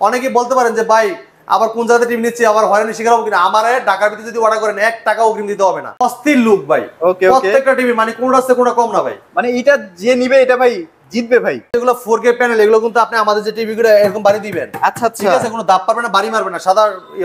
অনেকেই বলতে পারেন যে ভাই আবার কোন জায়গাতে টিভি নিচ্ছি আবার হয়রানি শিকার হবো কিনা। আমার ঢাকার ভিতরে যদি অর্ডার করেন 1 টাকা অগ্রিম দিতে হবে না। অস্থির লুক ভাই, প্রত্যেকটা টিভি মানে কোনটা আছে কোনটা কম না ভাই। মানে এটা যে নিবে এটা ভাই জিতবে ভাই। এগুলো 4K প্যানেল, এগুলো কিন্তু আপনি আমাদের যে টিভি গুলো এরকম বাড়ি দিবেন। আচ্ছা আচ্ছা, ঠিক আছে, কোনো দাব পারবে না, বাড়ি মারবে না, সাদা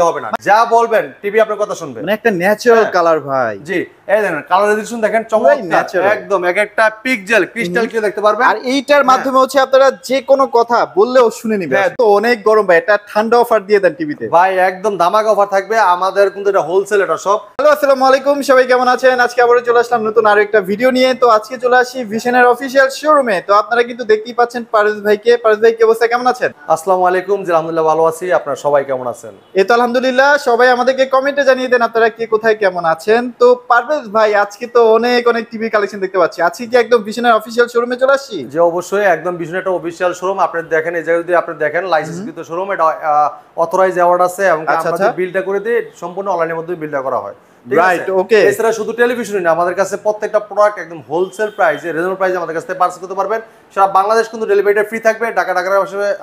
হবে না, যা বলবেন টিভি আপনার কথা শুনবে। মানে একটা ন্যাচারাল কালার ভাই। জি, এই দেখেন কালার রেজোলিউশন দেখেন, চমৎকার একদম, এক একটা পিক্সেল ক্রিস্টাল ক্লিয়ার দেখতে পারবেন। আর এইটার মাধ্যমে হচ্ছে আপনারা যে কোনো কথা বললেও শুনে নিবেন। তো অনেক গরম ভাই, এটা ঠান্ডা অফার দিয়ে দেন টিভিতে ভাই, একদম ধামাকা অফার থাকবে আমাদের, কিন্তু এটা হোলসেল, এটা সব। হ্যালো, আসসালামু আলাইকুম, সবাই কেমন আছেন? আজকে আবারো চলে আসলাম নতুন আরো একটা ভিডিও নিয়ে। তো আজকে চলে আসি ভিশনের অফিসিয়াল শোরুমে। তো আপনারা কিন্তু দেখতেই পাচ্ছেন পারভেজ ভাইকে। পারভেজ ভাই, কি অবস্থা, কেমন আছেন? আসসালামু আলাইকুম, জি আলহামদুলিল্লাহ ভালো আছি, আপনারা সবাই কেমন আছেন? এই তো আলহামদুলিল্লাহ। সবাই আমাদেরকে কমেন্টে জানিয়ে দেন আপনারা কে কোথায় কেমন আছেন। তো পারভেজ ভাই, আজকে তো অনেক অনেক টিভি কালেকশন দেখতে পাচ্ছি। আজকে কি একদম ভিশনের অফিসিয়াল শোরুমে চলে আসছি? যে অবশ্যই একদম ভিশন একটা অফিসিয়াল শোরুম। আপনি দেখেন এই জায়গায় যদি আপনি দেখেন লাইসেন্সকৃত শোরুম, এটা অথরাইজ অ্যাওয়ার্ড আছে, এবং আমরা যে বিলটা করে দিই সম্পূর্ণ অনলাইনের মধ্যে বিলটা করা হয়। রাইট, ওকে। এছাড়া শুধু টেলিভিশনই না, আমাদের কাছে প্রত্যেকটা প্রোডাক্ট একদম হোলসেল প্রাইসে, রিজনেবল প্রাইসে আমাদের কাছ থেকে পারচেজ করতে পারবেন। সারা বাংলাদেশ কিন্তু ডেলিভারিটা ফ্রি থাকবে, ঢাকার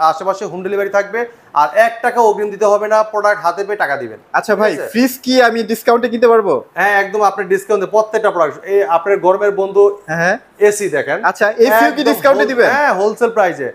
আশেপাশে হোম ডেলিভারি থাকবে, আর 1 টাকা অগ্রিম দিতে হবে না, প্রোডাক্ট হাতে পেয়ে টাকা দিবেন। আচ্ছা ভাই, ফ্রিজ কি আমি ডিসকাউন্টে কিনতে পারবো? হ্যাঁ, একদম আপনি ডিসকাউন্টে প্রত্যেকটা প্রোডাক্ট, এই আপনার গরমের বন্ধু এসি দেখেন। আচ্ছা, এসিও কি ডিসকাউন্টে দিবেন? হ্যাঁ, হোলসেল প্রাইসে।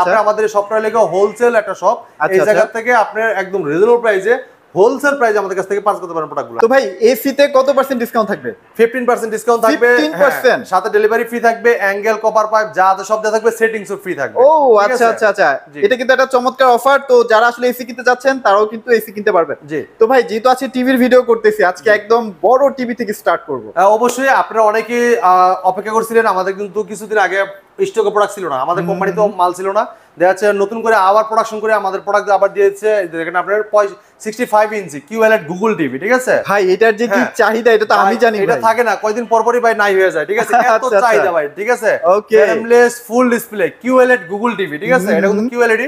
আপনি আমাদের সবটাই লেগে হোলসেল একটা শপ, এই জায়গা থেকে আপনার একদম রিজনেবল প্রাইসে হোলসেল প্রাইসে আমাদের কাছ থেকে পারচেজ করতে পারেন প্রোডাক্টগুলো। তো ভাই, এসিতে কত পার্সেন্ট ডিসকাউন্ট থাকবে? 15% ডিসকাউন্ট থাকবে, 15%, সাথে ডেলিভারি ফ্রি থাকবে, অ্যাঙ্গেল কপার পাইপ যা আছে সব দেয়া থাকবে, সেটিংসও ফ্রি থাকবে। ও আচ্ছা আচ্ছা আচ্ছা, এটা কিন্তু একটা চমৎকার অফার। তো যারা আসলে এসি কিনতে যাচ্ছেন তারাও কিন্তু এসি কিনতে পারবেন। জি। তো ভাই, যেহেতু আজকে টিভির ভিডিও করতেছি, আজকে একদম বড় টিভি থেকে স্টার্ট করব। অবশ্যই আপনারা অনেকে অপেক্ষা করছিলেন, আমাদের কিন্তু কিছুদিন আগে স্টকে প্রোডাক্ট ছিল না, আমাদের কোম্পানিতেও মাল ছিল না, দেখা যাচ্ছে নতুন করে আবার প্রোডাকশন করে আমাদের প্রোডাক্ট আবার দিয়েছে। দেখেন আপনার 65 ইঞ্চি QLED গুগল টিভি, ঠিক আছে ভাই, এটার যে কি চাহিদা এটা তো আমি জানি। এটা থাকে না, কয়দিন পর পরই ভাই নাই হয়ে যায়, ঠিক আছে, এত চাহিদা ভাই, ঠিক আছে। Frameless full display QLED Google TV, ঠিক আছে, এটা কিন্তু QLED,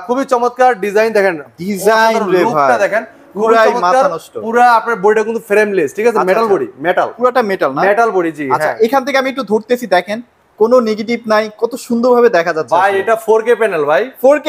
খুবই চমৎকার ডিজাইন। দেখেন ডিজাইন, লুকটা দেখেন, পুরাই মাথা নষ্ট। পুরো আপনার বডিটা কিন্তু ফ্রেমলেস, ঠিক আছে, মেটাল বডি, মেটাল, পুরোটা মেটাল না? মেটাল বডি, জি। আচ্ছা, এখান থেকে আমি একটু ধরতেছি, দেখেন কোনো নেগেটিভ নাই, কত সুন্দরভাবে দেখা যাচ্ছে ভাই। এটা 4K প্যানেল ভাই, 4K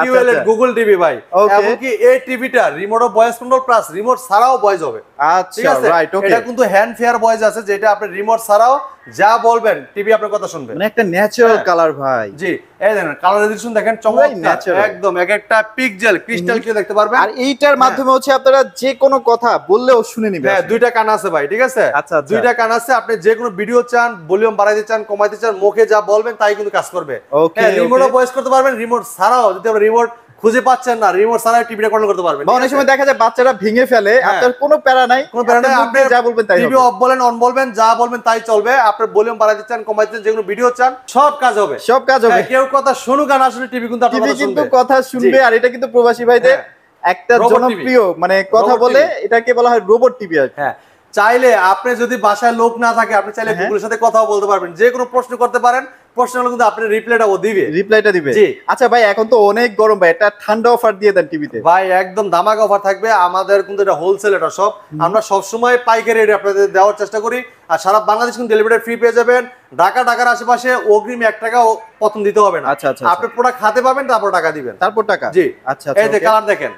QLED গুগল টিভি ভাই। এমনকি এই টিভিটা remote voice control plus remote ছাড়াও ভয়েস হবে। আচ্ছা, রাইট, ওকে। এটা কিন্তু হ্যান্ড ফেয়ার ভয়েস আছে, যেটা আপনি রিমোট ছাড়াও যা বলবেন টিভি আপনার কথা শুনবে। মানে একটা ন্যাচারাল কালার ভাই। জি, এই দেখেন কালার রেজোলিউশন দেখেন, চমৎকার একদম, এক একটা পিক্সেল ক্রিস্টাল ক্লিয়ার দেখতে পারবেন। আর এইটার মাধ্যমে হচ্ছে আপনারা যে কোনো কথা বললেও শুনে নিবেন। হ্যাঁ, দুইটা কান আছে ভাই, ঠিক আছে। আচ্ছা, দুইটা কান আছে, আপনি যে কোনো ভিডিও চান, ভলিউম বাড়াইতে চান, কমাইতে চান, মুখে যা বলবেন তাই কিন্তু কাজ করবে। হ্যাঁ, রিমোটও ভয়েস করতে পারবেন, রিমোট ছাড়াও যদি আপনি রিমোট খুঁজে পাচ্ছেন না, রিমোট ছাড়াই টিভিটা কন্ট্রোল করতে পারবেন। অনেক সময় দেখা যায় বাচ্চারা ভেঙে ফেলে, আপনার কোনো প্যারা নাই, কোনো প্যারা নাই, আপনি যা বলবেন তাই হবে। টিভি অফ বলেন অন বলবেন, যা বলবেন তাই চলবে। আপনি ভলিউম বাড়াইতে চান, কমাইতে চান, যে কোনো ভিডিও চান, সব কাজ হবে, সব কাজ হবে। কেউ কথা শুনুক আর না শুনুক, টিভি কিন্তু আপনার কথা শুনবে, কিন্তু কথা শুনবে। আর এটা কিন্তু প্রবাসী ভাইদের একটা জনপ্রিয় মানে কথা বলে, এটাকে বলা হয় রোবট টিভি। হ্যাঁ, চাইলে আপনি যদি বাসায় লোক না থাকে, আপনি চাইলে গুগলের সাথে কথাও বলতে পারবেন, যে কোনো প্রশ্ন করতে পারেন, প্রশ্নগুলো কিন্তু আপনি রিপ্লাইটা দিবে। জি। আচ্ছা ভাই, এখন তো অনেক গরম ভাই, এটা ঠান্ডা অফার দিয়ে দেন টিভিতে ভাই, একদম ধামাকা অফার থাকবে আমাদের, কিন্তু এটা হোলসেল, এটা সব আমরা সবসময় পাইকারি রেটে আপনাদের দেওয়ার চেষ্টা করি। আর সারা বাংলাদেশ কিন্তু ডেলিভারি ফ্রি পেয়ে যাবেন। ঢাকার আশেপাশে অগ্রিম 1 টাকা প্রথম দিতে হবে না। আচ্ছা আচ্ছা, আপনি প্রোডাক্ট হাতে পাবেন, তারপর টাকা দিবেন, তারপর টাকা। জি। আচ্ছা, এই যে কালার দেখেন,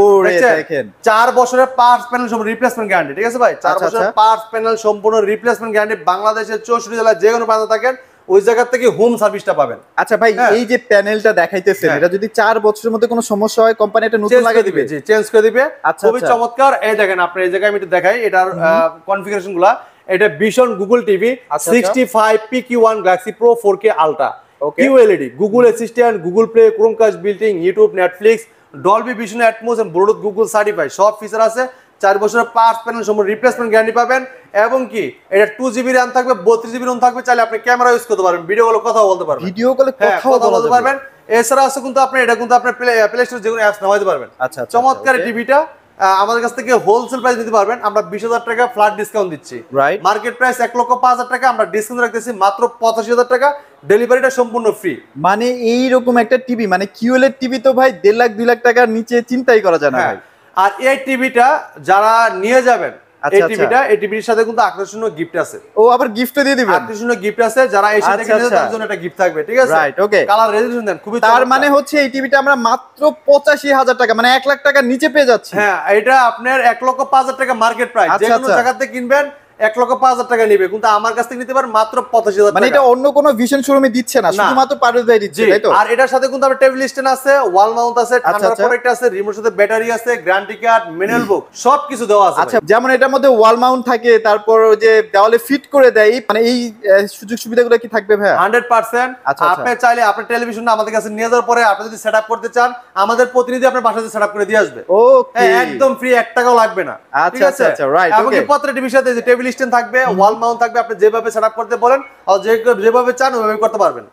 ওরে দেখেন, 4 বছরের পার্টস প্যানেল সম্পূর্ণ রিপ্লেসমেন্ট গ্যারান্টি, ঠিক আছে ভাই। 4 বছরের পার্টস প্যানেল সম্পূর্ণ রিপ্লেসমেন্ট গ্যারান্টি। বাংলাদেশের 64 জেলায় যে কোনো প্রান্তে থাকেন, ওই জায়গা থেকে হোম সার্ভিসটা পাবেন। আচ্ছা ভাই, এই যে প্যানেলটা দেখাইতেছেন, এটা যদি 4 বছরের মধ্যে কোনো সমস্যা হয়, কোম্পানি এটা নতুন লাগিয়ে দিবে? জি, চেঞ্জ করে দিবে। খুবই চমৎকার। এই দেখেন, আপনি এই জায়গায় আমি একটু দেখাই এটার কনফিগারেশনগুলো। এটা Vision Google TV 65PQ1 Galaxy Pro 4K ultra, QLED, Google Assistant, Google Play, Chromecast built in, YouTube, Netflix, Dolby Vision Atmos and Bluetooth Google certify, সব ফিচার আছে। 4 বছরের পার্টস প্যানেল সম্পূর্ণ রিপ্লেসমেন্ট গ্যারান্টি পাবেন। এবং কি এটা 2GB RAM থাকবে, 32GB ROM থাকবে, চাইলে আপনি ক্যামেরা ইউজ করতে পারবেন, ভিডিও কলে কথা বলতে পারবেন, কথা বলতে পারবেন। এছাড়া আছে কিন্তু আপনি এটা কিন্তু আপনার প্লে স্টোর যে কোনো অ্যাপস নামাইতে পারবেন। আচ্ছা, চমৎকার টিভিটা আমাদের কাছ থেকে হোলসেল প্রাইস নিতে পারবেন। আমরা 20,000 টাকা ফ্ল্যাট ডিসকাউন্ট দিচ্ছি। মার্কেট প্রাইস 1,05,000 টাকা, আমরা ডিসকাউন্ট রাখতেছি মাত্র 85,000 টাকা, ডেলিভারিটা সম্পূর্ণ ফ্রি। মানে এইরকম একটা টিভি, মানে QLED টিভি তো ভাই 1.5 লাখ 2 লাখ টাকার নিচে চিন্তাই করা যায় না ভাই। আর এই টিভিটা যারা নিয়ে যাবেন, এই টিভিটা, এই টিভির সাথে কিন্তু আকর্ষণীয় গিফট আছে। ও আবার গিফটও দিয়ে দিবেন? আকর্ষণীয় গিফট আছে, যারা এসে দেখে নেবে তার জন্য একটা গিফট থাকবে, ঠিক আছে? রাইট, ওকে। কালার রেজোলিউশন দেন খুবই। তার মানে হচ্ছে এই টিভিটা আমরা মাত্র 85,000 টাকা, মানে 1 লাখ টাকার নিচে পেয়ে যাচ্ছি। হ্যাঁ, এটা আপনার 1,05,000 টাকা মার্কেট প্রাইস। যে কোনো জায়গা থেকে কিনবেন 1,05,000 টাকা নিবে, কিন্তু আমার কাছ থেকে নিতে পারেন মাত্র 85,000 টাকা। মানে এটা অন্য কোনো ভিশন শোরুমে দিচ্ছে না, শুধুমাত্র পারভেজ ভাই দিচ্ছে, তাই তো? আর এটার সাথে কিন্তু আপনার টেবিল স্ট্যান্ড আছে, ওয়াল মাউন্ট আছে, ঠান্ডার প্রোটেক্ট আছে, রিমোট সাথে ব্যাটারি আছে, গ্যারান্টি কার্ড, ম্যানুয়াল বুক সবকিছু দেওয়া আছে। আচ্ছা, যেমন এটার মধ্যে ওয়াল মাউন্ট থাকে, তারপর যে দেওয়ালে ফিট করে দেয়, মানে এই সুযোগ সুবিধাগুলো কি থাকবে ভাই? 100%। আপনি চাইলে আপনার টেলিভিশনটা আমাদের কাছে নিয়ে যাওয়ার পরে আপনি যদি সেটআপ করতে চান, আমাদের প্রতিনিধি আপনার বাসাতে সেটআপ করে দিয়ে আসবে। ওকে, একদম ফ্রি, 1 টাকাও লাগবে না। ঠিক আছে, রাইট, ওকে। এমনকি প্রত্যেকটা টিভির সাথে যে টেবিল স্ট্যান্ড থাকবে, ওয়াল মাউন্ট থাকবে, আপনি যেভাবে সেটআপ করতে বলেন আর যেভাবে চান ওইভাবে করতে পারবেন।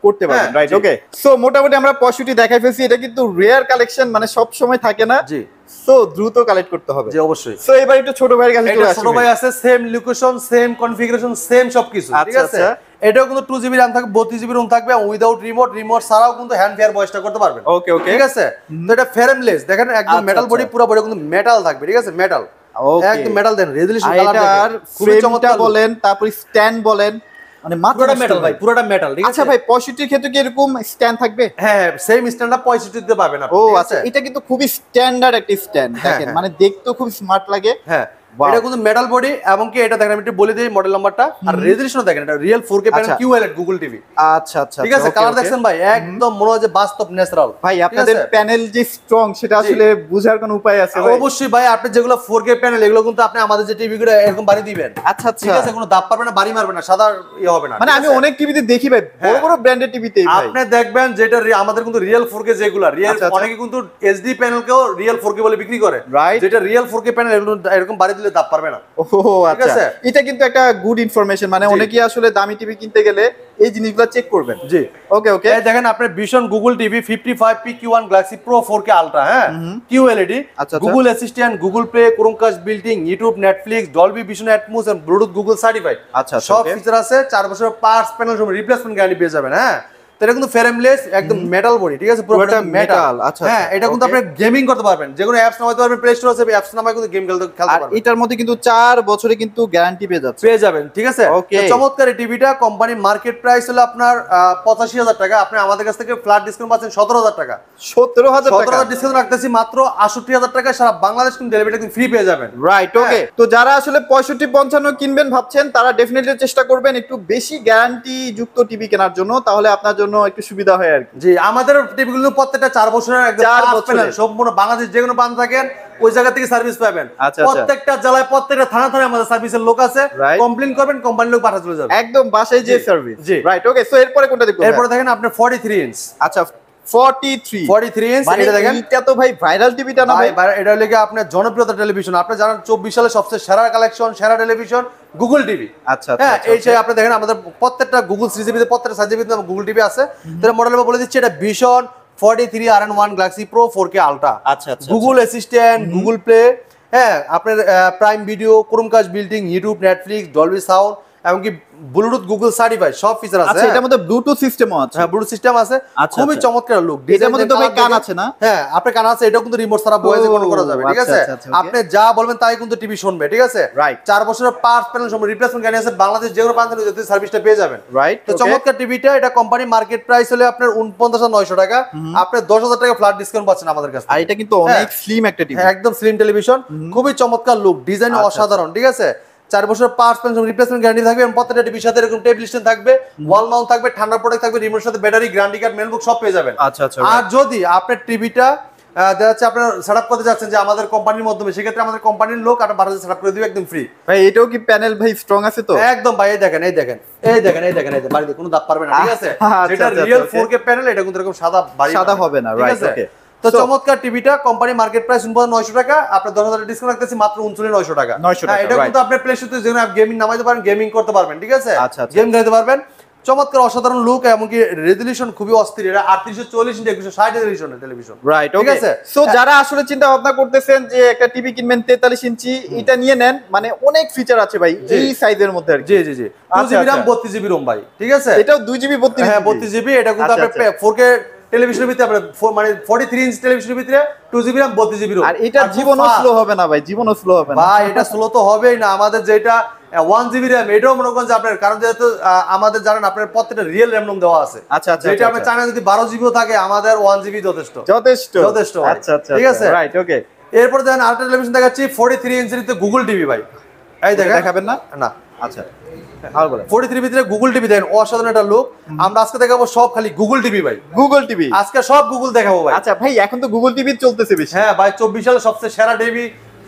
রাইট, ওকে। সো মোটামুটি আমরা 65 দেখাই ফেলছি। এটা কিন্তু রেয়ার কালেকশন, মানে সব সময় থাকে না। জি, সো দ্রুত কালেক্ট করতে হবে। জি, অবশ্যই। সো এবার একটু ছোট ভাইয়ের কাছে চলে আসি। ছোট ভাই আছে, same location, same configuration, same সবকিছু, ঠিক আছে? এটাও কিন্তু 2GB RAM থাকবে, 32GB ROM থাকবে, উইদাউট রিমোট ছাড়াও কিন্তু হ্যান্ড ফেয়ার ভয়েসটা করতে পারবেন। ওকে, ওকে, ঠিক আছে? তো এটা ফ্রেমলেস, দেখেন একদম মেটাল বডি, পুরো বডি কিন্তু মেটাল থাকবে, ঠিক আছে? মেটাল, একদম মেটাল দেন, রেজোলিউশন কালার দেখেন, খুবই চমৎকার বলেন, তারপর স্ট্যান্ড বলেন, মানে পুরোটা মেটাল ভাই, পুরোটা মেটাল, ঠিক আছে? আচ্ছা ভাই, 65 এর ক্ষেত্রে কি এরকম স্ট্যান্ড থাকবে? হ্যাঁ, সেম স্ট্যান্ডটা 65 দিতে পাবেন আপনি। ও আচ্ছা, এটা কিন্তু খুবই স্ট্যান্ডার্ড একটা স্ট্যান্ড, দেখেন মানে দেখতেও খুব স্মার্ট লাগে। হ্যাঁ, এটা কিন্তু মেটাল বডি, এবং কি এটা দেখেন আমি একটু বলে দিই মডেল নাম্বারটা, আর রেজোলিউশন দেখেন, এটা real 4K panel QLED Google TV. আচ্ছা, আচ্ছা, ঠিক আছে? কালার দেখছেন ভাই, একদম মনে হয় যে বাস্তব ন্যাচারাল। ভাই আপনাদের প্যানেল যে স্ট্রং, সেটা আসলে বোঝার কোনো উপায় আছে ভাই? অবশ্যই ভাই, আপনি যেগুলো 4K প্যানেল, এগুলো কিন্তু আপনি আমাদের যে টিভি গুলো এরকম বাড়ি দিবেন। আচ্ছা, ঠিক আছে? কোনো দাব পারবে না, বাড়ি মারবে না, সাদা হবে না। মানে আমি অনেক টিভিতে দেখি ভাই, বড় বড় ব্র্যান্ডের টিভিতে আপনি দেখবেন যেটা আমাদের কিন্তু রিয়েল 4K যেগুলো রিয়েল, অনেকে কিন্তু HD প্যানেলকেও রিয়েল 4K বলে বিক্রি করে, যেটা রিয়েল 4K প্যানেল এরকম বাড়ি দিলে দাব পারবে না। ও আচ্ছা, এটা কিন্তু একটা গুড ইনফরমেশন, মানে অনেকেই আসলে দামি টিভি কিনতে গেলে এই জিনিসগুলো চেক করবেন। জি, ওকে, ওকে। এই দেখেন আপনার Vision Google TV 55PQ1 Galaxy Pro 4K ultra, হ্যাঁ, QLED, Google Assistant, Google Play, Chromecast building, YouTube, Netflix, Dolby Vision Atmos and Bluetooth Google certified. আচ্ছা, সব ফিচার আছে, 4 বছর পার্টস প্যানেল সব রিপ্লেসমেন্ট গ্যারান্টি পেয়ে যাবেন। হ্যাঁ, তো এটা কিন্তু ফ্রেমলেস, একদম মেটাল বডি, ঠিক আছে? পুরোটা মেটাল। আচ্ছা, হ্যাঁ, এটা কিন্তু আপনি গেমিং করতে পারবেন, যে কোনো অ্যাপস নামাতে পারবেন, প্লে স্টোর আছে, অ্যাপস নামায় কিন্তু গেম খেলতে পারবেন। এটার মধ্যে কিন্তু 4 বছরে কিন্তু গ্যারান্টি পেয়ে যাবেন, ঠিক আছে? তো চমৎকার এই টিভিটা, কোম্পানি মার্কেট প্রাইস হলো আপনার 85,000 টাকা, আপনি আমাদের কাছ থেকে ফ্ল্যাট ডিসকাউন্ট পাচ্ছেন 17,000 টাকা। 17,000 ডিসকাউন্ট রাখতেছি মাত্র 68,000 টাকা, সারা বাংলাদেশ কিন্তু ডেলিভারি ফ্রি পেয়ে যাবেন। রাইট, ওকে। তো যারা আসলে 65-55 কিনবেন ভাবছেন, তারা ডেফিনেটলি চেষ্টা করবেন একটু বেশি গ্যারান্টি যুক্ত টিভি কেনার জন্য, তাহলে আপনার জন্য একটু সুবিধা হয় আর কি। জি, আমাদের টিভিগুলো প্রত্যেকটা 4 বছরের, একদম 4 বছরের, সম্পূর্ণ বাংলাদেশ যে কোনো প্রান্ত থাকেন ওই জায়গা থেকে সার্ভিস পাবেন। প্রত্যেকটা জেলায়, প্রত্যেকটা থানায় আমাদের সার্ভিসের লোক আছে, কমপ্লেইন করবেন, কোম্পানির লোক পাঠা চলে যাবে, একদম বাসায় যে সার্ভিস। রাইট, ওকে। সো এরপরে কোনটা দেখব? এরপরে দেখেন আপনার 43 ইঞ্চ। আচ্ছা, 43 ইঞ্চ, এটা দেখেন, এটা তো ভাই ভাইরাল টিভিটা না ভাই? এটা হলো কি আপনার জনপ্রিয়তা টেলিভিশন। আপনি জানেন 24 সালে সবচেয়ে সেরা কালেকশন, সেরা টেলিভিশন গুগল টিভি। আচ্ছা, হ্যাঁ, এই যে আপনি দেখেন আমাদের প্রত্যেকটা গুগল সিরিজের প্রত্যেকটা সাইজের গুগল টিভি আছে। তার মডেল বলে দিচ্ছি, এটা vision 43RN1 Galaxy Pro 4K ultra. আচ্ছা, গুগল অ্যাসিস্ট্যান্ট, গুগল প্লে, হ্যাঁ, আপনার prime video, Chromecast building, YouTube, Netflix, Dolby sound, এমনকি ব্লুটুথ গুগল সার্টিফাইড সব ফিচার আছে। আচ্ছা, এটার মধ্যে ব্লুটুথ সিস্টেমও আছে? হ্যাঁ, ব্লুটুথ সিস্টেম আছে, খুবই চমৎকার লুক। এটার মধ্যে তো ভাই কান আছে না? হ্যাঁ, আপনার কান আছে, এটাও কিন্তু রিমোট ছাড়া ভয়েসে কন্ট্রোল করা যাবে, ঠিক আছে? আপনি যা বলবেন তাই কিন্তু টিভি শুনবে, ঠিক আছে? 4 বছরের পার্টস প্যানেল সব রিপ্লেসমেন্ট গ্যারান্টি আছে, বাংলাদেশ যে কোনো প্রান্তে যদি সার্ভিসটা পেয়ে যাবেন। রাইট, তো চমৎকার টিভিটা, এটা কোম্পানি মার্কেট প্রাইস হলে আপনার 49,900 টাকা, আপনি 10,000 টাকা ফ্ল্যাট ডিসকাউন্ট পাচ্ছেন আমাদের কাছে। আর এটা কিন্তু অনেক স্লিম একটা টিভি, একদম স্লিম টেলিভিশন, খুবই চমৎকার লুক, ডিজাইন অসাধারণ, ঠিক আছে? 4 বছর পার্টস প্যানেল রিপ্লেসমেন্ট গ্যারান্টি থাকবে, এবং প্রত্যেকটা টিভির সাথে এরকম টেবিল স্ট্যান্ড থাকবে, ওয়াল মাউন্ট থাকবে, ঠান্ডা প্রোটেক্ট থাকবে, রিমোটের সাথে ব্যাটারি, গ্যারান্টি কার্ড, মেল বুক সব পেয়ে যাবেন। আচ্ছা, আচ্ছা। আর যদি আপনার টিভিটা দেখা যাচ্ছে আপনার সেটআপ করতে যাচ্ছেন যে আমাদের কোম্পানির মাধ্যমে, সেক্ষেত্রে আমাদের কোম্পানির লোক আপনার বাসায় সেটআপ করে দিবে একদম ফ্রি। ভাই এটাও কি প্যানেল ভাই স্ট্রং আছে তো? একদম ভাই, এই দেখেন, এই দেখেন, এই দেখেন, এই দেখেন, এই দেখেন, বাড়িতে কোনো দাগ পারবে না, ঠিক আছে? যেটা রিয়েল 4K প্যানেল, এটা কিন্তু এরকম সাদা হবে না। রাইট, ওকে। তো চমৎকার টিভিটা, কোম্পানি মার্কেট প্রাইস 49,900 টাকা, আপনার 10,000 ডিসকাউন্ট রাখতেছি মাত্র 39,900 টাকা। হ্যাঁ, এটা কিন্তু আপনি প্লে স্টোরে যে কোনো অ্যাপ গেমিং নামাইতে পারেন, গেমিং করতে পারবেন, ঠিক আছে? গেম খেলতে পারবেন। চমৎকার অসাধারণ লুক, এমনকি রেজোলিউশন খুবই অস্থির, এটা 3840 ইঞ্চি 2160 রেজোলিউশনের টেলিভিশন। রাইট, ঠিক আছে? সো যারা আসলে চিন্তা ভাবনা করতেছেন যে একটা টিভি কিনবেন 43 ইঞ্চি, এটা নিয়ে নেন, মানে অনেক ফিচার আছে ভাই এই সাইজের মধ্যে। জি, জি, জি, 2GB RAM 32GB ROM ভাই, ঠিক আছে? এটাও 2GB 32GB? হ্যাঁ, 32GB, এটা কিন্তু আপনি 4K টেলিভিশনের ভিতরে আপনার মানে 43 ইঞ্চ টেলিভিশনের ভিতরে 2GB RAM 32GB ROM। আর এটা জীবনও স্লো হবে না ভাই, জীবনও স্লো হবে না ভাই, এটা স্লো তো হবেই না। আমাদের যেটা 1GB RAM, এটাও মনে করেন যে আপনার, কারণ যেহেতু আমাদের জানেন আপনার প্রত্যেকটা রিয়েল RAM রোম দেওয়া আছে। আচ্ছা আচ্ছা, যেটা আপনি চায়না যদি 12GB থাকে, আমাদের 1GB যথেষ্ট যথেষ্ট যথেষ্ট। আচ্ছা আচ্ছা, ঠিক আছে, রাইট, ওকে। এরপর দেখেন আরেকটা টেলিভিশন দেখাচ্ছি 43 ইঞ্চির গুগল টিভি ভাই। এই দেখেন, দেখাবেন না? না, আচ্ছা, আর বলেন। 43 ভিতরে গুগল টিভি দেখেন, অসাধারণ একটা লুক। আমরা আজকে দেখাবো সব খালি গুগল টিভি ভাই, গুগল টিভি আজকে সব গুগল দেখাবো ভাই। আচ্ছা ভাই, এখন তো গুগল টিভি চলতেছে বেশি। হ্যাঁ ভাই, 24 সালে সবচেয়ে সেরা টিভি,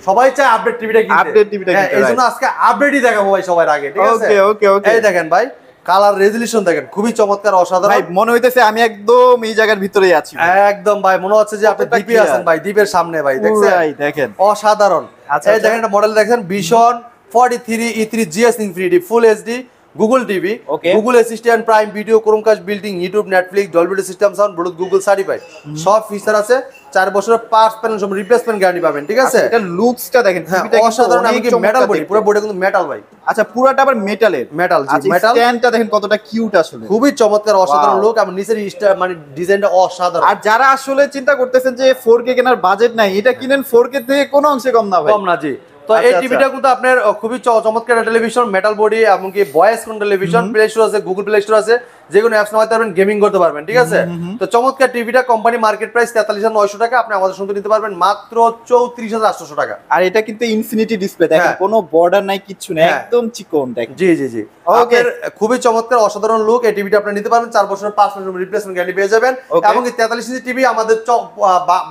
সবাই চায় আপডেট টিভিটা কিনতে, আপডেট টিভিটা কিনতে, এই জন্য আজকে আপডেটই দেখাবো ভাই সবার আগে। ঠিক আছে, ওকে ওকে ওকে। এই দেখেন ভাই, কালার রেজোলিউশন দেখেন, খুবই চমৎকার, অসাধারণ ভাই মনে হইতেছে আমি একদম এই জায়গার ভিতরেই আছি। একদম ভাই, মনে হচ্ছে যে আপনি দ্বীপে আছেন ভাই, দ্বীপের সামনে ভাই। দেখছেন ভাই, দেখেন অসাধারণ। আচ্ছা, এই দেখেন একটা মডেল দেখেন, vision 43E3 GS Infinity full HD Google TV, Google assistant, prime video, Chromecast building, YouTube, Netflix, Dolby system sound, Bluetooth, Google certified, সব ফিচার আছে। 4 বছরের পার্টস প্যানেল সব রিপ্লেসমেন্ট গ্যারান্টি পাবেন। ঠিক আছে, এটা লুকসটা দেখেন, টিভিটা কিন্তু অসাধারণ। আমি কি মেটাল বডি, পুরো বডি কিন্তু মেটাল ভাই। আচ্ছা, পুরোটা আবার মেটালের, মেটাল, জি মেটাল। স্ট্যান্ডটা দেখেন কতটা কিউট আসলে, খুবই চমৎকার, অসাধারণ লুক। এবং নিচের মানে ডিজাইনটা অসাধারণ। আর যারা আসলে চিন্তা করতেছেন যে 4K কেনার বাজেট নাই, এটা কিনেন 4K থেকে কোনো অংশে কম না ভাই, কম না। জি, তো এই টিভিটা কিন্তু আপনার খুবই চমৎকার টেলিভিশন, মেটাল বডি, এমনকি ভয়েস কোন টেলিভিশন, প্লে স্টোর আছে, গুগল প্লে স্টোর আছে, যে কোনো অ্যাপস নামাতে পারবেন, গেমিং করতে পারবেন। ঠিক আছে, তো চমৎকার টিভিটা, কোম্পানি মার্কেট প্রাইস 43,900 টাকা, আপনি আমাদের সঙ্গে নিতে পারবেন মাত্র 34,800 টাকা। আর এটা কিন্তু ইনফিনিটি ডিসপ্লে, দেখেন কোনো বর্ডার নাই, কিচ্ছু নাই, একদম চিকন দেখেন। জি জি জি, ওকে, খুবই চমৎকার, অসাধারণ লুক। এই টিভিটা আপনি নিতে পারবেন, 4 বছরের 5 মাসের রিপ্লেসমেন্ট গ্যারান্টি পেয়ে যাবেন। এবং এই 43 ইঞ্চি টিভি আমাদের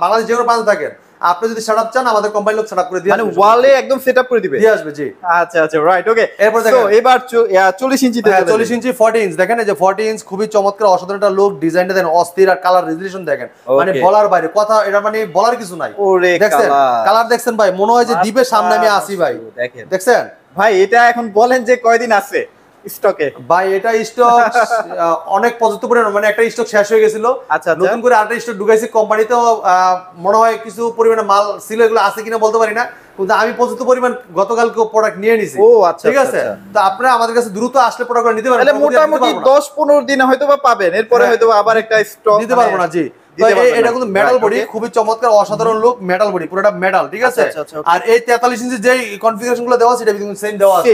বাংলাদেশ যে কোনো প্রান্তে থাকেন, আপনি যদি সেটআপ চান, আমাদের কোম্পানি লোক সেটআপ করে দিয়ে মানে ওয়ালে একদম সেটআপ করে দিবে, দিয়ে আসবে। জি, আচ্ছা আচ্ছা, রাইট, ওকে। এরপর সো এবার 40 ইঞ্চিতে, 40 ইঞ্চি 40 ইঞ্চ দেখেন, এই যে 40 ইঞ্চ, খুবই চমৎকার, অসাধারণ একটা লুক, ডিজাইনটা দেখেন অস্থির, আর কালার রেজোলিউশন দেখেন, মানে বলার বাইরে কথা, এটা মানে বলার কিছু নাই। দেখছেন কালার, দেখছেন ভাই, মনে হয় যে দ্বীপের সামনে আমি আসি ভাই। দেখছেন ভাই, এটা এখন বলেন যে কয়দিন আছে স্টকে? ভাই এটা স্টক অনেক পর্যাপ্ত পরিমাণ, মানে একটা স্টক শেষ হয়ে গেছিল, আচ্ছা, নতুন করে আরেকটা স্টক ঢুকাইছি কোম্পানিতেও। মনে হয় কিছু পরিমাণে মাল ছিল, এগুলো আছে কিনা বলতে পারি না, কিন্তু আমি পর্যাপ্ত পরিমাণ গতকালকে প্রোডাক্ট নিয়ে নিছি। ও আচ্ছা, ঠিক আছে, তো আপনারা আমাদের কাছে দ্রুত আসলে প্রোডাক্ট নিতে পারবেন। তাহলে মোটামুটি 10-15 দিনে হয়তো বা পাবেন, এরপরে হয়তো আবার একটা স্টক দিতে পারবো না। জি, এটা কিন্তু মেটাল বডি, খুবই চমৎকার, অসাধারণ লুক, মেটাল বডি, পুরোটা মেটাল। ঠিক আছে, আর এই 43 ইঞ্চি যে কনফিগারেশন গুলো দেওয়া আছে, এটা কিন্তু সেম দেওয়া আছে,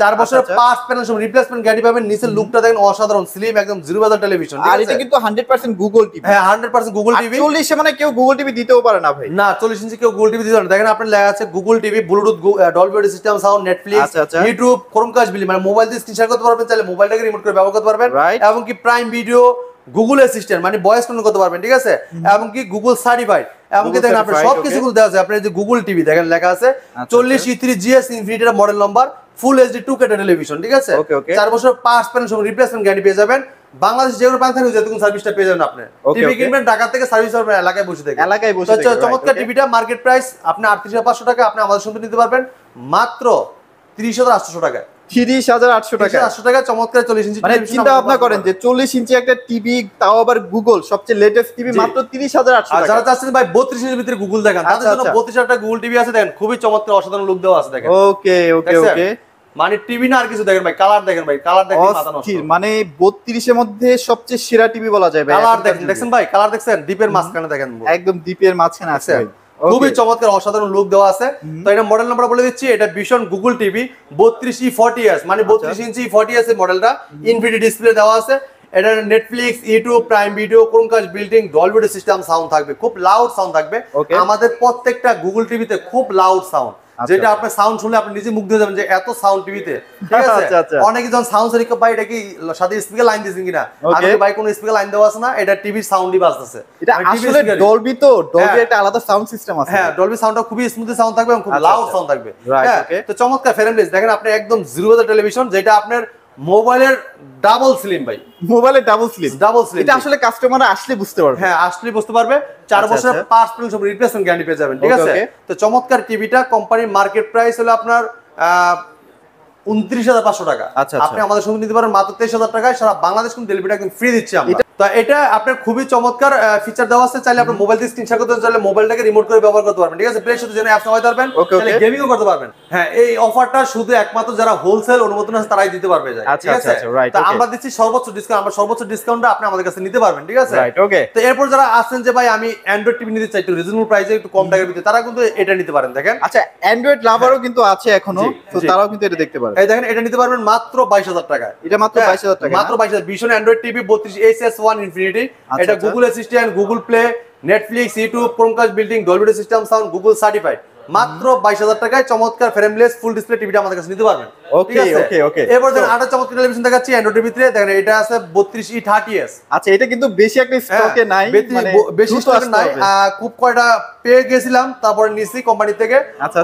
4 বছরের পার্টস প্যানেল সব রিপ্লেসমেন্ট গ্যারান্টি পাবেন। নিচের লুকটা দেখেন অসাধারণ, স্লিম, একদম জিরো বাজার টেলিভিশন। আর এটা কিন্তু 100% গুগল টিভি। হ্যাঁ, 100% গুগল টিভি। 40 মানে কেউ গুগল টিভি দিতেও পারে না ভাই, না, 40 ইঞ্চি কেউ গুগল টিভি দিতে পারে না। দেখেন আপনার লেখা আছে Google TV, Bluetooth, Dolby audio system sound, Netflix, YouTube, Chromecast বিলি, মানে মোবাইল দিয়ে স্ক্রিন শেয়ার করতে পারবেন, চাইলে মোবাইলটাকে রিমোট করে ব্যবহার করতে পারবেন। এবং কি প্রাইম ভিডিও, গুগল অ্যাসিস্ট্যান্ট, মানে ভয়েস কন্ট্রোল করতে পারবেন। ঠিক আছে, এবং কি গুগল সার্টিফাইড, এবং কি দেখেন আপনার সবকিছু দেওয়া আছে। আপনার যে গুগল টিভি দেখেন লেখা আছে 40E3 GS Infinity model number, full HD 2K television. ঠিক আছে, 4 বছর পার্টস প্যানেল সব রিপ্লেসমেন্ট গ্যারান্টি পেয়ে যাবেন। বাংলাদেশ যে কোনো প্রান্ত থেকে যেরকম সার্ভিসটা পেয়ে যাবেন। আপনি টিভি কিনবেন ঢাকা থেকে, সার্ভিস পাবেন এলাকায় বসে থেকে, এলাকায় বসে থেকে। চমৎকার টিভিটা মার্কেট প্রাইস আপনি 38,500 টাকা, আপনি আমাদের সঙ্গে নিতে পারবেন মাত্র 30,800 টাকা। 30,800 টাকা, 800 টাকা, চমৎকার 40 ইঞ্চি। মানে চিন্তা ভাবনা করেন যে 40 ইঞ্চি একটা টিভি, তাও আবার গুগল, সবচেয়ে লেটেস্ট টিভি, মাত্র 30,800 টাকা। যারা চাচ্ছেন ভাই 32 ইঞ্চির ভিতরে গুগল দেখেন, তাদের জন্য 32,000 টাকা গুগল টিভি আছে। দেখেন খুবই চমৎকার, অসাধারণ লুক দেওয়া আছে। দেখেন ওকে ওকে ওকে, মানে টিভি না আর কিছু। দেখেন ভাই কালার, দেখেন ভাই কালার, দেখেন মাথা নষ্ট, মানে 32 এর মধ্যে সবচেয়ে সেরা টিভি বলা যায় ভাই। কালার দেখেন ভাই, কালার দেখছেন, দ্বীপের মাঝখানে দেখেন, একদম দ্বীপের মাঝখানে আছে, খুবই চমৎকার, অসাধারণ লুক দেওয়া আছে। তো এটা মডেল নাম্বার বলে দিচ্ছি, এটা ভীষণ গুগল টিভি 32E40s, মানে 32 ইঞ্চি 40s এর মডেলটা, ইনফিনিটি ডিসপ্লে দেওয়া আছে। এটা Netflix, YouTube, prime video, Chromecast building, Dolby audio system sound থাকবে, খুব লাউড সাউন্ড থাকবে। আমাদের প্রত্যেকটা গুগল টিভিতে খুব লাউড সাউন্ড, যেটা আপনার সাউন্ড শুনলে আপনি নিজে মুগ্ধ হয়ে যাবেন যে এত সাউন্ড টিভিতে। ঠিক আছে, অনেকে যখন সাউন্ড সেরিক ভাই এটা কি সাথে স্পিকার লাইন দিয়েছেন কিনা, আমি ভাই কোনো স্পিকার লাইন দেওয়া আছে না, এটা টিভির সাউন্ডই বাজতেছে। এটা আসলে ডলবি, তো ডলবি একটা আলাদা সাউন্ড সিস্টেম আছে। হ্যাঁ, ডলবি সাউন্ডটা খুবই স্মুথ সাউন্ড থাকবে এবং খুব লাউড সাউন্ড থাকবে। তো চমৎকার ফ্রেমলেস দেখেন, আপনি একদম জিরো বাজার টেলিভিশন, যেটা আপনার মোবাইলের ডাবল স্লিম ভাই, মোবাইলের ডাবল স্লিম। এটা আসলে কাস্টমার আসলে বুঝতে পারবে। হ্যাঁ, আসলে বুঝতে পারবে। 4 বছরের পার্টস প্যানেল সব রিপ্লেসমেন্ট গ্যারান্টি পেয়ে যাবেন। ঠিক আছে, তো চমৎকার টিভিটা, কোম্পানির মার্কেট প্রাইস হলো আপনার 29,500 টাকা। আচ্ছা, আপনি আমাদের সঙ্গে নিতে পারেন মাত্র 23,000 টাকায়, সারা বাংলাদেশ কিন্তু ডেলিভারি একদম ফ্রি দিচ্ছি আমরা। তো এটা আপনার খুবই চমৎকার ফিচার দেওয়া আছে, চাইলে আপনি মোবাইল থেকে স্ক্রিনশট করতে চাইলে মোবাইলটাকে রিমোট করে ব্যবহার করতে পারবেন, ঠিক আছে? প্লে স্টোরে জন্য অ্যাপস নামাইতে পারবেন, চাইলে গেমিংও করতে পারবেন। হ্যাঁ, এই অফারটা শুধু একমাত্র যারা হোলসেল অনুমোদন আছে তারাই দিতে পারবে, ঠিক আছে? তো আমরা দিচ্ছি সর্বোচ্চ ডিসকাউন্ট, আমরা সর্বোচ্চ ডিসকাউন্টটা আপনি আমাদের কাছে নিতে পারবেন, ঠিক আছে? তো এরপর যারা আছেন যে ভাই আমি অ্যান্ড্রয়েড টিভি নিতে চাই একটু রিজনেবল প্রাইসে, একটু কম টাকার ভিতরে, তারা কিন্তু এটা নিতে পারেন। দেখেন, আচ্ছা অ্যান্ড্রয়েড লাভারও কিন্তু আছে এখনো, তো তারাও কিন্তু এটা দেখতে পারে। এই দেখেন, এটা নিতে পারবেন মাত্র 22,000 টাকায়। এটা মাত্র 22,000 টাকা, মাত্র 22,000। ভীষণ অ্যান্ড্রয়েড টিভি 32HS1 ইনফিনিটি। এটা Google Assistant, Google play, Netflix, YouTube, Chromecast building, Dolby system sound, Google certified. মাত্র 22,000 টাকায় চমৎকার ফ্রেমলেস ফুল ডিসপ্লে টিভিটা আমাদের কাছে নিতে পারবেন। ওকে ওকে ওকে। এরপর দেখেন আরেকটা চমৎকার টেলিভিশন দেখাচ্ছি অ্যান্ড্রয়েড টিভিতে। দেখেন এটা আছে 32E30s। আচ্ছা, এটা কিন্তু বেশি একটা স্টকে নাই, মানে বেশি স্টকে নাই, খুব কয়টা পেয়ে গেছিলাম, তারপরে নিছি কোম্পানি থেকে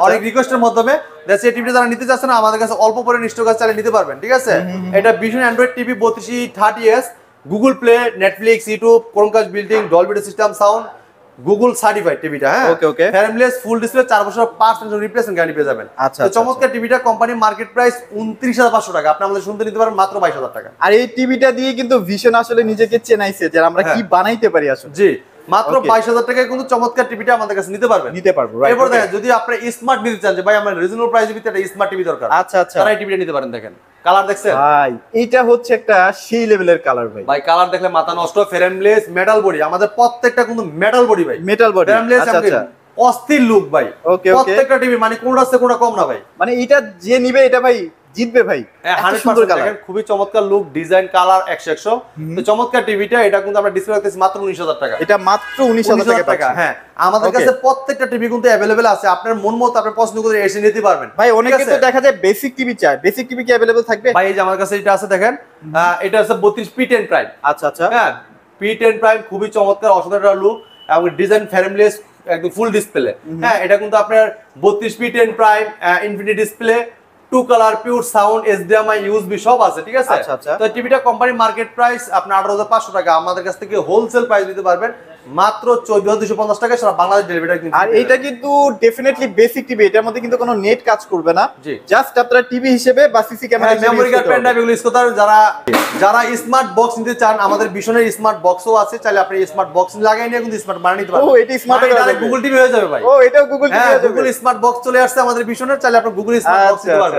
অনেক রিকোয়েস্টের মাধ্যমে। দেখছি এই টিভিটা যারা নিতে চাচ্ছেন আমাদের কাছে অল্প পরে স্টক আছে, চাইলে নিতে পারবেন, ঠিক আছে? এটা ভীষণ Android TV 32E30s, Google play, Netflix, YouTube, Chromecast building, Dolby system sound, Google certified টিভিটা। হ্যাঁ, ওকে ওকে। ফ্রেমলেস ফুল ডিসপ্লে, 4 বছর 5% রিপ্লেসমেন্ট গ্যারান্টি পেয়ে যাবেন। তো চমৎকার টিভিটা কোম্পানি মার্কেট প্রাইস 29,500 টাকা, আপনি আমাদের শুনতে নিতে পারেন মাত্র 22,000 টাকা। আর এই টিভিটা দিয়ে কিন্তু ভিশন আসলে নিজেকে চেনাইছে যে আমরা কি বানাইতে পারি আসলে। জি, মাত্র 22,000 টাকায় কিন্তু চমৎকার টিভিটা আমাদের কাছে নিতে পারবেন। এরপর দেখেন, যদি আপনি স্মার্ট নিতে চান যে ভাই আমার রিজনেবল প্রাইসের ভিতরে একটা স্মার্ট টিভি দরকার, আচ্ছা, তারা এই টিভিটা নিতে পারেন। দেখেন কালার দেখছেন ভাই, এটা হচ্ছে একটা সেই লেভেলের কালার ভাই। ভাই কালার দেখলে মাথা নষ্ট। ফ্রেমলেস মেটাল বডি, আমাদের প্রত্যেকটা কিন্তু মেটাল বডি ভাই, মেটাল বডি। ফ্রেমলেস, অস্থির লুক ভাই। প্রত্যেকটা টিভি মানে কোনটা আছে কোনটা কম না ভাই, মানে এটা যে নিবে এটা ভাই জিতবে ভাই। 100% দেখেন, খুবই চমৎকার লুক, ডিজাইন, কালার 100 তো চমৎকার টিভিটা। এটা কিন্তু আমরা ডিসপ্লে রাখতেছি মাত্র 19,000 টাকা। এটা মাত্র 19,000 টাকা। হ্যাঁ, আমাদের কাছে প্রত্যেকটা টিভি কিন্তু अवेलेबल আছে, আপনার মন মতো আপনি পছন্দ করে এসে নিতে পারবেন। ভাই অনেকে তো দেখা যায় বেসিক টিভি চায়, বেসিক টিভি কি अवेलेबल থাকবে? ভাই এই যে আমার কাছে এটা আছে, দেখেন এটা আছে 32P10 প্রাইম। আচ্ছা আচ্ছা। হ্যাঁ, P10 প্রাইম খুবই চমৎকার, অসাধারণ লুক এবং ডিজাইন ফ্রেমলেস, একদম ফুল ডিসপ্লে। হ্যাঁ, এটা কিন্তু আপনার 32P10 prime, infinity display, 2 colour, pure sound, HDMI, USB সব আছে, ঠিক আছে? তো টিভিটা কোম্পানি মার্কেট প্রাইস আপনার 18,500 টাকা, আমাদের কাছ থেকে হোলসেল প্রাইস দিতে পারবেন মাত্র 14,250 টাকা, সারা বাংলাদেশ ডেলিভারি কিন্তু। আর এটা কিন্তু ডেফিনেটলি বেসিক টিভি, এটার মধ্যে কিন্তু কোনো নেট কাজ করবে না, জাস্ট আপনারা টিভি হিসেবে বা CC camera, memory card, pen drive এগুলো ইউজ করতে পারেন। যারা স্মার্ট বক্স নিতে চান, আমাদের ভীষণের স্মার্ট বক্সও আছে, চাইলে আপনি স্মার্ট বক্স লাগাই নিয়ে কিন্তু স্মার্ট বানিয়ে নিতে পারবেন। ও এটা স্মার্ট গুগল টিভি হয়ে যাবে ভাই। ও এটাও গুগল টিভি হয়ে যাবে। গুগল স্মার্ট বক্স চলে আসছে আমাদের ভীষণের, চাইলে আপনি গুগল স্মার্ট বক্স নিতে পারবেন।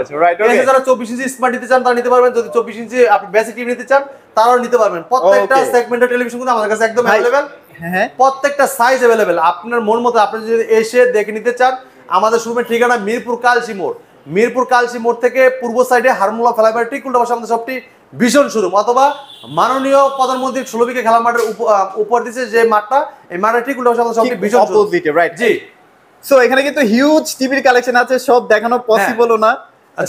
যারা 24 ইঞ্চি স্মার্ট নিতে চান তারা নিতে পারবেন, যদি 24 ইঞ্চি আপনি বেসিক টিভি নিতে চান তারাও নিতে পারবেন। প্রত্যেকটা সেগমেন্টের টেলিভিশন কিন্তু আমাদের কাছে একদম अवेलेबल। হ্যাঁ, প্রত্যেকটা সাইজ अवेलेबल, আপনার মন মতো আপনি যদি এসে দেখে নিতে চান। আমাদের শোরুমের ঠিকানা মিরপুর কালসি মোড়, মিরপুর কালসি মোড় থেকে পূর্ব সাইডে হারমোলা ফ্লাইওভার ঠিক উল্টা পাশে আমাদের সবটি ভীষণ শোরুম, অথবা মাননীয় প্রধানমন্ত্রী 16 বিঘা খেলা মাঠের উপর দিচ্ছে যে মাঠটা, এই মাঠের ঠিক উল্টা পাশে আমাদের সবটি ভীষণ অপোজিটে, রাইট? জি। সো এখানে কিন্তু হিউজ টিভির কালেকশন আছে, সব দেখানো পসিবলও না।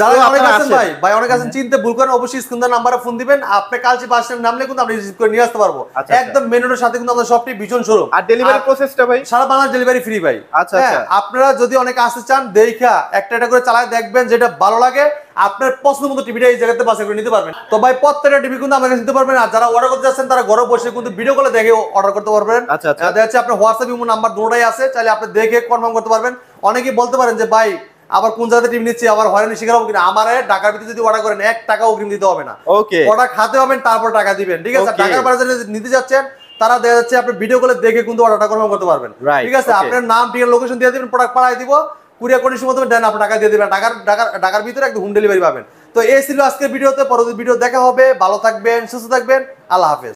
যারা অনেক আছেন ভাই অনেক আছেন, চিনতে ভুল করেন, অবশ্যই স্ক্রিনের নাম্বারে ফোন দিবেন। আপনি কালচি বাস স্ট্যান্ড নামলে কিন্তু আমরা রিসিভ করে নিয়ে আসতে পারবো। একদম মেন রোডের সাথে কিন্তু আমাদের সবটি ভীষণ শোরুম। আর ডেলিভারি প্রসেসটা ভাই সারা বাংলাদেশ ডেলিভারি ফ্রি ভাই। আচ্ছা আচ্ছা। আপনারা যদি অনেক আসতে চান, দেখা একটা একটা করে চালায় দেখবেন, যেটা ভালো লাগে আপনার পছন্দ মতো টিভিটা এই জায়গাতে বাছাই করে নিতে পারবেন। তো ভাই প্রত্যেকটা টিভি কিন্তু আমাদের কাছে নিতে পারবেন। আর যারা অর্ডার করতে যাচ্ছেন তারা ঘরে বসে কিন্তু ভিডিও কলে দেখে অর্ডার করতে পারবেন। আচ্ছা আচ্ছা। দেখা যাচ্ছে আপনার হোয়াটসঅ্যাপ ইমো নাম্বার দুটোই আছে, চাইলে আপনি দেখে কনফার্ম করতে পারবেন। অনেকেই বলতে পারেন যে ভাই আবার কোন জায়গাতে টিভি নিচ্ছি, আবার হয়রানি শিকার হবো কিনা। আমার ঢাকার ভিতরে যদি অর্ডার করেন 1 টাকা অগ্রিম দিতে হবে না। ওকে, প্রোডাক্ট হাতে পাবেন তারপর টাকা দিবেন, ঠিক আছে? ঢাকার বাইরে যদি নিতে যাচ্ছেন তারা দেখা যাচ্ছে আপনি ভিডিও কলে দেখে কিন্তু অর্ডারটা কনফার্ম করতে পারবেন, ঠিক আছে? আপনার নাম, ঠিকানা, লোকেশন দিয়ে দিবেন, প্রোডাক্ট পাঠিয়ে দিব, কুরিয়ার কন্ডিশন মতো দেন, আপনি টাকা দিয়ে দিবেন। ঢাকার ভিতরে একদম হোম ডেলিভারি পাবেন। তো এই ছিল আজকের ভিডিওতে। পরবর্তী ভিডিও দেখা হবে। ভালো থাকবেন, সুস্থ থাকবেন, আল্লাহ হাফেজ।